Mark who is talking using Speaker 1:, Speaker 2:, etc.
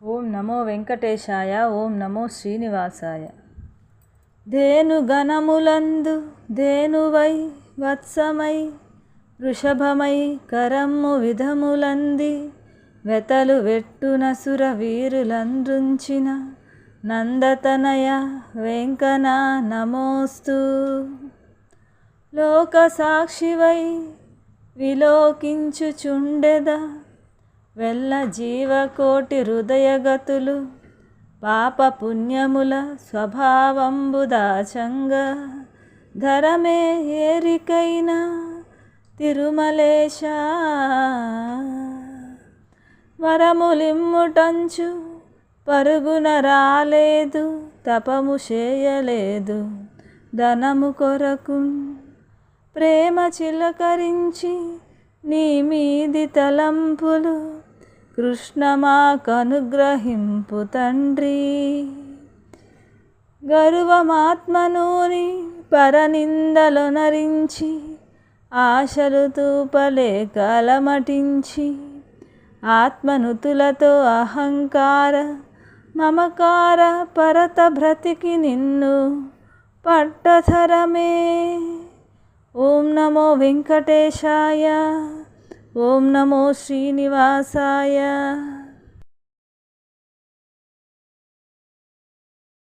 Speaker 1: ఓం నమో వెంకటేశాయ. ఓం నమో శ్రీనివాసాయ. ధేనుగణములందు ధేనువై వత్సమై వృషభమై కరమ్ము విధములంది వెతలు వెట్టునసుర వీరులందృంచిన నందతనయ వెంకన నమోస్తు. లోక సాక్షివై విలోకించుచుండెద వెల్ల జీవకోటి హృదయగతులు పాప పుణ్యముల స్వభావంబుదాచంగ ధరమే ఏరికైన తిరుమలేశ. వరములిమ్ముటంచు పరుగున రాలేదు, తపము చేయలేదు ధనము కొరకు, ప్రేమ చిలకరించి నీ మీది తలంపులు కృష్ణమాకనుగ్రహింపు తండ్రి. గర్వమాత్మనూని పరనిందలొనరించి ఆశలు తూపలేక అలమటించి ఆత్మనుతులతో అహంకార మమకార పరత బ్రతికి నిన్ను పట్టధరమే. ఓం నమో వెంకటేశాయ. ఓం నమో శ్రీనివాసాయ.